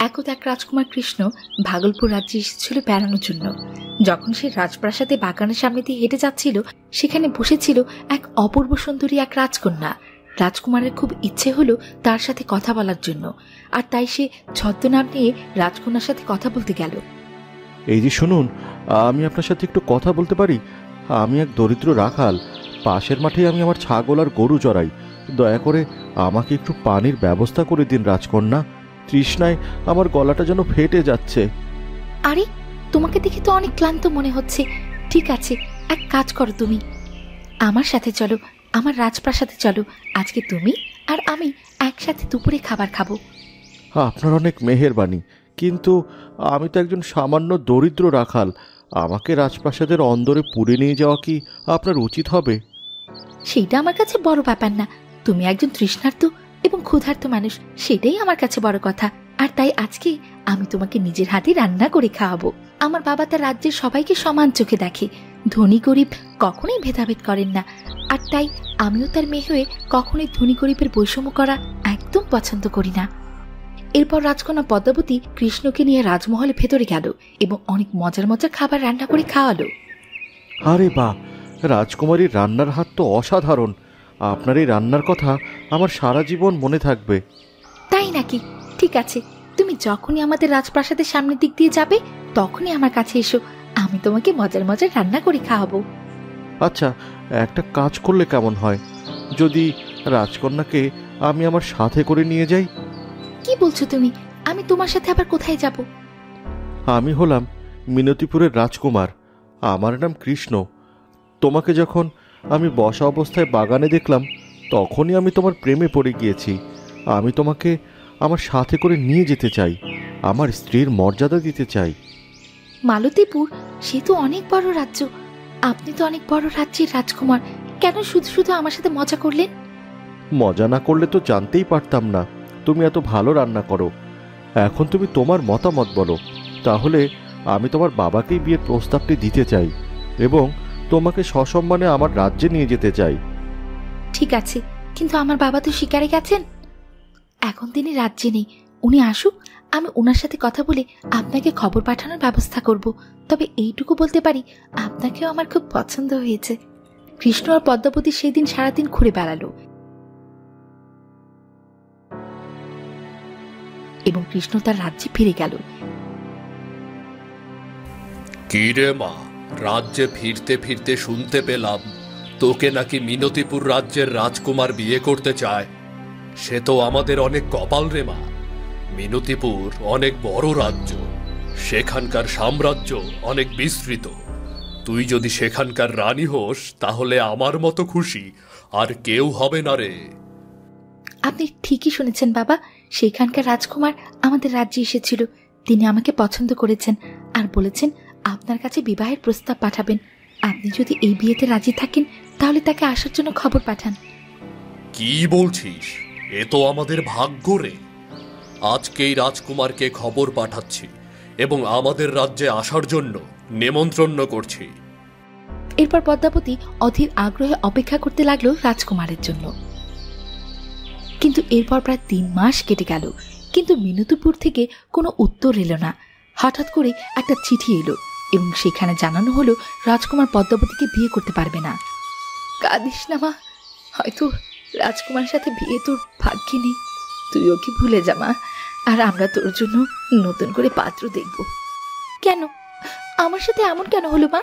একদা এক রাজকুমার কৃষ্ণ ভাগলপুর রাজ্যে এসেছিল বেড়ানোর জন্য। যখন সে রাজপ্রাসাদে বাগানের সামনে দিয়ে হেঁটে যাচ্ছিল, সেখানে বসেছিল এক অপূর্ব সুন্দরী এক রাজকন্যা। রাজকুমারের খুব ইচ্ছে হলো তার সাথে কথা বলার জন্য, আর তাই সে ছদ্মনাম নিয়ে রাজকন্যার সাথে কথা বলতে গেল। এই যে শুনুন, আমি আপনার সাথে একটু কথা বলতে পারি? আমি এক দরিদ্র রাখাল, পাশের মাঠে আমি আমার ছাগল আর গরু চড়াই। দয়া করে আমাকে একটু পানির ব্যবস্থা করে দিন রাজকন্যা। তৃষ্ণায় আমার গলাটা যেন ফেটে যাচ্ছে। আরে, তোমাকে দেখে তো অনেক ক্লান্ত মনে হচ্ছে। ঠিক আছে, এক কাজ করো, তুমি আমার সাথে চলো, আমার রাজপ্রাসাদে চলো। আজকে তুমি আর আমি একসাথে দুপুরে খাবার খাবো। আপনার অনেক মেহেরবানি, কিন্তু আমি তো একজন সামান্য দরিদ্র রাখাল। আমাকে রাজপ্রাসাদের অন্দরে পুরে নিয়ে যাওয়া কি আপনার উচিত হবে? সেইটা আমার কাছে বড় ব্যাপার না। তুমি একজন তৃষ্ণার্ত এবং ক্ষুধার্ত মানুষ, সেটাই আমার কাছে বড় কথা। আর তাই আজকে আমি তোমাকে নিজের হাতে রান্না করে খাওয়াবো। আমার বাবা তার রাজ্যের সবাইকে সমান চোখে দেখে, ধনী গরিব কখনোই ভেদাভেদ করেন না। আর তাই আমিও তার মেয়ে হয়ে কখনোই ধনী গরিবের বৈষম্য করা একদম পছন্দ করি না। এরপর রাজকন্যা পদ্মাবতী কৃষ্ণকে নিয়ে রাজমহলে ভেতরে গেল এবং অনেক মজার মজার খাবার রান্না করে খাওয়ালো। আরে বাহ, রাজকুমারীর রান্নার হাত তো অসাধারণ। আপনার এই রান্নার কথা আমার সারা জীবন মনে থাকবে। তাই নাকি? ঠিক আছে, তুমি যখনই আমাদের রাজপ্রাসাদের সামনের দিক দিয়ে যাবে তখনই আমার কাছে এসো, আমি তোমাকে মজার মজার রান্না করে খাওয়াবো। আচ্ছা, একটা কাজ করলে কেমন হয়? যদি রাজকন্যাকে আমি আমার সাথে করে নিয়ে যাই? কি বলছো তুমি? আমি তোমার সাথে আবার কোথায় যাব? আমি হলাম মিনতিপুরের রাজকুমার, আমার নাম কৃষ্ণ। তোমাকে যখন আমি বসা অবস্থায় বাগানে দেখলাম, তখনই আমি তোমার প্রেমে পড়ে গিয়েছি। আমি তোমাকে আমার সাথে করে নিয়ে যেতে চাই, আমার স্ত্রীর মর্যাদা দিতে চাই। মালতীপুর, সে তো অনেক বড় রাজ্য। আপনি তো অনেক বড় রাজ্যের রাজকুমার, কেন শুধু শুধু আমার সাথে মজা করলেন? মজা না করলে তো জানতেই পারতাম না তুমি এত ভালো রান্না করো। এখন তুমি তোমার মতামত বলো, তাহলে আমি তোমার বাবাকেই বিয়ের প্রস্তাবটি দিতে চাই এবং তোমাকে সসম্মানে আমার রাজ্যে নিয়ে যেতে চাই। ঠিক আছে, কিন্তু আমার বাবা তো শিকারে গেছেন, এখন তিনি রাজ্যে নেই। উনি আসুক, আমি ওনার সাথে কথা বলে আপনাকে খবর পাঠানোর ব্যবস্থা করব। তবে এইটুকু বলতে পারি, আপনাকেও আমার খুব পছন্দ হয়েছে। কৃষ্ণ আর পদ্মাবতী সেই দিন সারাদিন ঘুরে বেড়ালো এবং কৃষ্ণ তার রাজ্যে ফিরে গেল। কি রে মা, রাজ্যে ফিরতে ফিরতে শুনতে পেলাম তোকে নাকি মিনতিপুর রাজ্যের রাজকুমার বিয়ে করতে চায়। সে তো আমাদের অনেক কপাল রে মা। মিনতিপুর অনেক বড় রাজ্য, সেখানকার সাম্রাজ্য অনেক বিস্তৃত। তুই যদি সেখানকার রানী হোস তাহলে আমার মতো খুশি আর কেউ হবে না রে। আপনি ঠিকই শুনেছেন বাবা, সেখানকার রাজকুমার আমাদের রাজ্যে এসেছিল। তিনি আমাকে পছন্দ করেছেন আর বলেছেন আপনার কাছে বিবাহের প্রস্তাব পাঠাবেন। আপনি যদি এই বিয়েতে রাজি থাকেন তাহলে তাকে আসার জন্য খবর পাঠান। কি বলছিস? এ তো আমাদের ভাগ্য রে। আজকেই রাজকুমারকে খবর পাঠাচ্ছি এবং আমাদের রাজ্যে আসার জন্য নেমন্ত্রণ করছি। এরপর পদ্মাবতী অধীর আগ্রহে অপেক্ষা করতে লাগলো রাজকুমারের জন্য। কিন্তু এরপর প্রায় 3 মাস কেটে গেল, কিন্তু মিনতিপুর থেকে কোনো উত্তর এলো না। হঠাৎ করে একটা চিঠি এলো এবং সেখানে জানানো হলো রাজকুমার পদ্মাবতীকে বিয়ে করতে পারবে না। কাঁদিস না মা, হয়তো রাজকুমারের সাথে বিয়ে তোর ভাগ্যে নেই। তুই ওকে ভুলে যা মা, আর আমরা তোর জন্য নতুন করে পাত্র দেখব। কেন আমার সাথে এমন কেন হলো মা?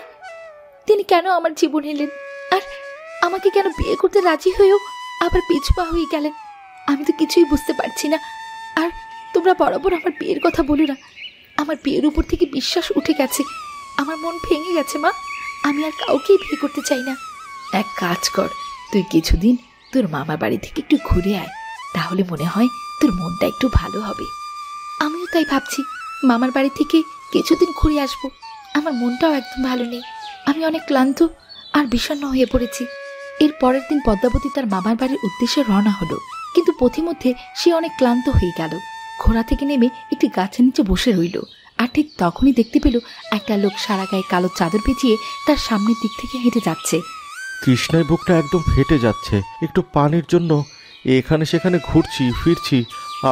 তিনি কেন আমার জীবন এলেন আর আমাকে কেন বিয়ে করতে রাজি হয়েও আবার পিছপা হয়ে গেলেন? আমি তো কিছুই বুঝতে পারছি না। আর তোমরা বরাবর আমার বিয়ের কথা বলো না। আমার বিয়ের উপর থেকে বিশ্বাস উঠে গেছে, আমার মন ভেঙে গেছে মা। আমি আর কাউকেই বিয়ে করতে চাই না। এক কাজ কর, তুই কিছুদিন তোর মামার বাড়ি থেকে একটু ঘুরে আয়, তাহলে মনে হয় তোর মনটা একটু ভালো হবে। আমিও তাই ভাবছি, মামার বাড়ি থেকে কিছুদিন ঘুরে আসবো। আমার মনটাও একদম ভালো নেই, আমি অনেক ক্লান্ত আর বিষণ্ণ হয়ে পড়েছি। এর পরের দিন পদ্মাবতী তার মামার বাড়ির উদ্দেশ্যে রওনা হলো, কিন্তু পথিমধ্যে সে অনেক ক্লান্ত হয়ে গেল। ঘোড়া থেকে নেমে একটি গাছের নিচে বসে রইল, আর ঠিক তখনই দেখতে পেল একটা লোক সারা গায়ে কালো চাদর পেঁচিয়ে তার সামনের দিক থেকে হেঁটে যাচ্ছে। তৃষ্ণায় বুকটা একদম ফেটে যাচ্ছে। একটু পানির জন্য এখানে সেখানে ঘুরছি ফিরছি,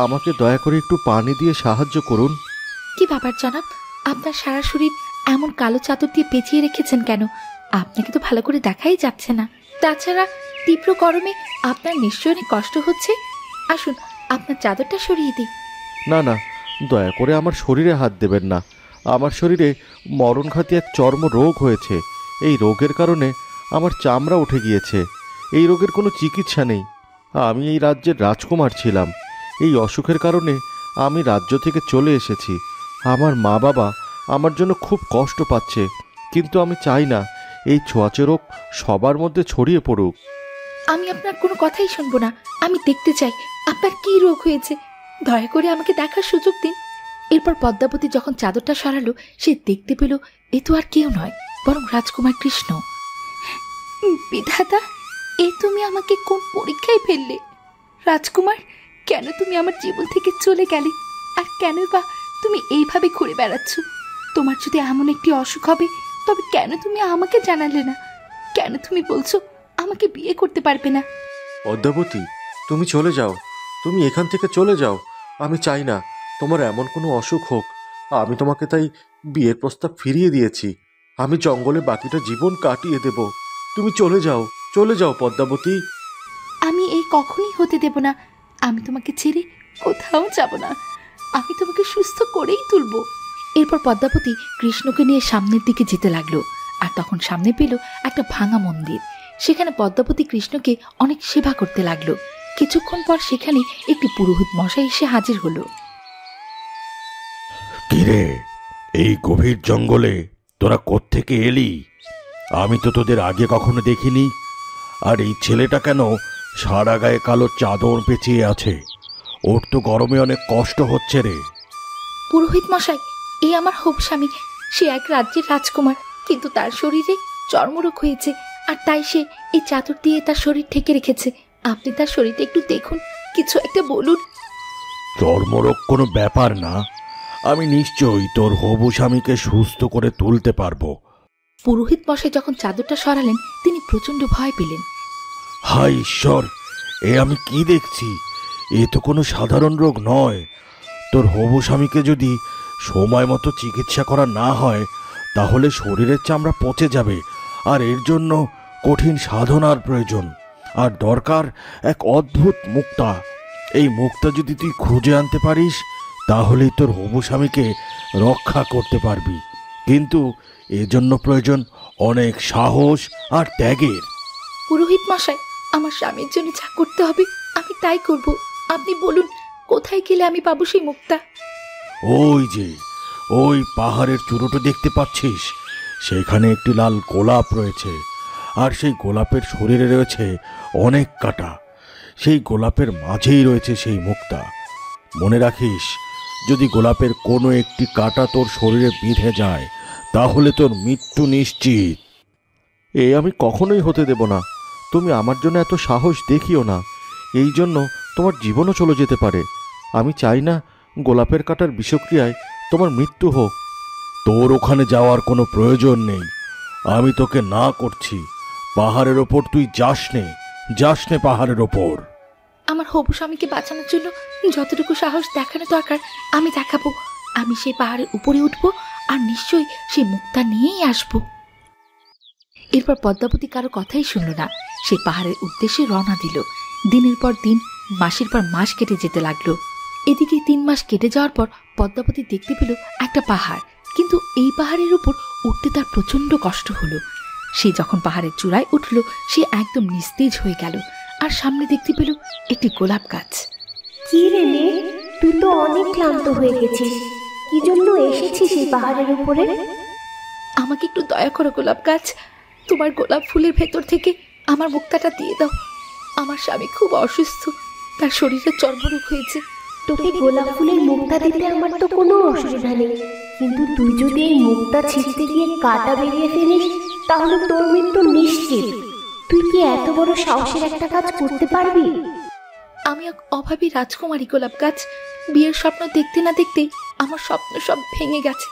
আমাকে দয়া করে একটু পানি দিয়ে সাহায্য করুন। কি ব্যাপার জনাব, আপনার সারা শরীর এমন কালো চাদর দিয়ে পেঁচিয়ে রেখেছেন কেন? আপনাকে তো ভালো করে দেখাই যাচ্ছে না। তাছাড়া তীব্র গরমে আপনার নিশ্চয়ই অনেক কষ্ট হচ্ছে। আসুন, আপনার চাদরটা সরিয়ে দিই। না না, দয়া করে আমার শরীরে হাত দেবেন না। আমার শরীরে মরণঘাতী এক চর্ম রোগ হয়েছে। এই রোগের কারণে আমার চামড়া উঠে গিয়েছে। এই রোগের কোনো চিকিৎসা নেই। আমি এই রাজ্যের রাজকুমার ছিলাম। এই অসুখের কারণে আমি রাজ্য থেকে চলে এসেছি। আমার মা বাবা আমার জন্য খুব কষ্ট পাচ্ছে, কিন্তু আমি চাই না এই ছোঁয়াচে রোগ সবার মধ্যে ছড়িয়ে পড়ুক। আমি আপনার কোনো কথাই শুনবো না। আমি দেখতে চাই আপনার কি রোগ হয়েছে। দয়া করে আমাকে দেখার সুযোগ দিন। এরপর পদ্মাবতী যখন চাদরটা সরালো, সে দেখতে পেল এ তো আর কেউ নয়, বরং রাজকুমার কৃষ্ণ। বিধাতা, এ তুমি আমাকে কোন পরীক্ষায় ফেললে? রাজকুমার, কেন তুমি আমার জীবন থেকে চলে গেলে? আর কেন বা তুমি এইভাবে ঘুরে বেড়াচ্ছ? তোমার যদি এমন একটি অসুখ হবে, তবে কেন তুমি আমাকে জানালে না? কেন তুমি বলছো আমাকে বিয়ে করতে পারবে না? পদ্মাবতী, তুমি চলে যাও। তুমি এখান থেকে চলে যাও। আমি চাই না তোমার এমন কোনো অসুখ হোক। আমি তোমাকে তাই বিয়ের প্রস্তাব ফিরিয়ে দিয়েছি। আমি জঙ্গলে বাকিটা জীবন কাটিয়ে দেব। তুমি চলে যাও, চলে যাও পদ্মাবতী। আমি এই কখনই হতে দেব না। আমি তোমাকে ছেড়ে কোথাও যাব না। আমি তোমাকে সুস্থ করেই তুলব। এরপর পদ্মাবতী কৃষ্ণকে নিয়ে সামনের দিকে যেতে লাগলো, আর তখন সামনে পেল একটা ভাঙা মন্দির। সেখানে পদ্মাবতী কৃষ্ণকে অনেক সেবা করতে লাগলো। কিছুক্ষণ পর সেখানে একটি পুরোহিত মশাই এসে হাজির হলো। কিরে, এই গভীর জঙ্গলে তোরা কোত্থেকে এলি? আমি তো তোদের আগে কখনো দেখিনি। আর এই ছেলেটা কেন সারা গায়ে কালো চাদর পেঁচিয়ে আছে? ওর তো গরমে অনেক কষ্ট হচ্ছে রে। পুরোহিত মশাই, এই আমার হবু স্বামী। সে এক রাজ্যের রাজকুমার, কিন্তু তার শরীরে চর্মরোগ হয়েছে, আর তাই সে এই চাদর দিয়ে তার শরীর ঢেকে রেখেছে। আপনি তার শরীরটা একটু দেখুন, কিছু একটা বলুন। চর্মরোগ কোনো ব্যাপার না। আমি নিশ্চয়ই তোর হবু স্বামীকে সুস্থ করে তুলতে পারবো। পুরোহিত মশাই যখন চাদরটা সরালেন, তিনি প্রচন্ড ভয় পেলেন। হায় ঈশ্বর, এ আমি কি দেখছি? এ তো কোনো সাধারণ রোগ নয়। তোর হবু স্বামীকে যদি সময় মতো চিকিৎসা করা না হয়, তাহলে শরীরের চামড়া পচে যাবে, আর এর জন্য কঠিন সাধনার প্রয়োজন। আর দরকার এক অদ্ভুত মুক্তা। এই মুক্তা যদি তুই খুঁজে আনতে পারিস, তাহলেই তোর হবু স্বামীকে রক্ষা করতে পারবি। কিন্তু এজন্য প্রয়োজন অনেক সাহস আর ত্যাগের। পুরোহিত মশাই, আমার স্বামীর জন্য যা করতে হবে আমি তাই করব। আপনি বলুন, কোথায় গেলে আমি পাবো সেই মুক্তা? ওই যে ওই পাহাড়ের চূড়োটা দেখতে পাচ্ছিস, সেখানে একটি লাল গোলাপ রয়েছে, আর সেই গোলাপের শরীরে রয়েছে অনেক কাঁটা। সেই গোলাপের মাঝেই রয়েছে সেই মুক্তা। মনে রাখিস, যদি গোলাপের কোনো একটি কাঁটা তোর শরীরে বিঁধে যায়, তাহলে তোর মৃত্যু নিশ্চিত। এ আমি কখনোই হতে দেব না। তুমি আমার জন্য এত সাহস দেখিও না। এই জন্য তোমার জীবনও চলে যেতে পারে। আমি চাই না গোলাপের কাঁটার বিষক্রিয়ায় তোমার মৃত্যু হোক। তোর ওখানে যাওয়ার কোনো প্রয়োজন নেই। আমি তোকে না করছি। পাহাড়ের ওপর তুই যাস নে পাহাড়ের ওপর। আমার হবু স্বামীকে বাঁচানোর জন্য যতটুকু সাহস দেখানো দরকার আমি দেখাবো। আমি সেই পাহাড়ের উপরে উঠবো, আর নিশ্চয়ই সেই মুক্তা নিয়েই আসবো। এরপর পদ্মাবতী কারো কথাই শুনল না। সে পাহাড়ের উদ্দেশ্যে রওনা দিল। দিনের পর দিন, মাসের পর মাস কেটে যেতে লাগলো। এদিকে 3 মাস কেটে যাওয়ার পর পদ্মাবতী দেখতে পেল একটা পাহাড়, কিন্তু এই পাহাড়ের উপর উঠতে তার প্রচন্ড কষ্ট হলো। সে যখন পাহাড়ের চূড়ায় উঠল, সে একদম নিস্তেজ হয়ে গেল, আর সামনে দেখতে পেল একটি গোলাপ গাছ। কি রে মেয়ে, তুই তো অনেক ক্লান্ত হয়ে গেছিস। কি জন্য এসেছিস এই পাহাড়ের উপরে? আমাকে একটু দয়া করো গোলাপ গাছ, তোমার গোলাপ ফুলের ভেতর থেকে আমার মুক্তাটা দিয়ে দাও। আমার স্বামী খুব অসুস্থ, তার শরীরে চর্মরোগ হয়েছে। তোকে গোলাপ ফুলের মুক্তা দিতে আমার তো কোনো অসুবিধা নেই, কিন্তু তুই যদি এই মুক্তা ছিঁড়তে গিয়ে কাঁটা বেরিয়ে ফেলিস, তাহলে তোর মৃত্যু নিশ্চিত। তুই কি এত বড় সাহসের একটা কাজ করতে পারবি? আমি এক অভাবী রাজকুমারী গোলাপ গাছ। বিয়ের স্বপ্ন দেখতে না দেখতেই আমার স্বপ্ন সব ভেঙে গেছে।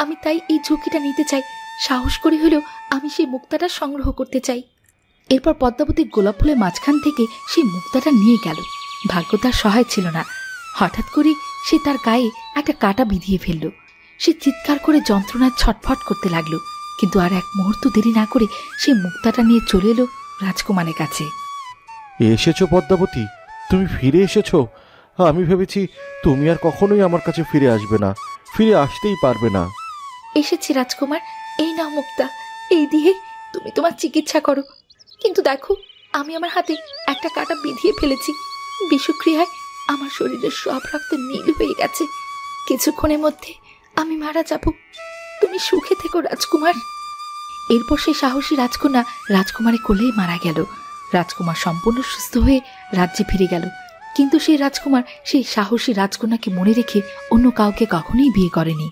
আমি তাই এই ঝুঁকিটা নিতে চাই। সাহস করে হলেও আমি সেই মুক্তাটা সংগ্রহ করতে চাই। এরপর পদ্মাবতী গোলাপ ফুলের মাঝখান থেকে সেই মুক্তাটা নিয়ে গেল। ভাগ্য তার সহায় ছিল না। হঠাৎ করে সে তার গায়ে একটা কাঁটা বিঁধিয়ে ফেলল। সে চিৎকার করে যন্ত্রণায় ছটফট করতে লাগলো, কিন্তু আর এক মুহূর্ত দেরি না করে সে মুক্তাটা নিয়ে চলে এলো রাজকুমারের কাছে। এসেছো পদ্মাবতী, তুমি ফিরে এসেছো। আমি ভেবেছি তুমি আর কখনোই আমার কাছে ফিরে আসবে না, ফিরে আসতেই পারবে না। এসেছি রাজকুমার, এই নাও মুক্তা, এই দিয়ে তুমি তোমার চিকিৎসা করো। কিন্তু দেখো, আমি আমার হাতে একটা কাঁটা বিঁধিয়ে ফেলেছি। বিষক্রিয়ায় আমার শরীরের সব রক্ত নীল হয়ে গেছে। কিছুক্ষণের মধ্যে আমি মারা যাব। তুমি সুখে থেকো রাজকুমার। এরপর সেই সাহসী রাজকন্যা রাজকুমারের কোলেই মারা গেল। রাজকুমার সম্পূর্ণ সুস্থ হয়ে রাজ্যে ফিরে গেল, কিন্তু সেই রাজকুমার সেই সাহসী রাজকন্যাকে মনে রেখে অন্য কাউকে কখনোই বিয়ে করেনি।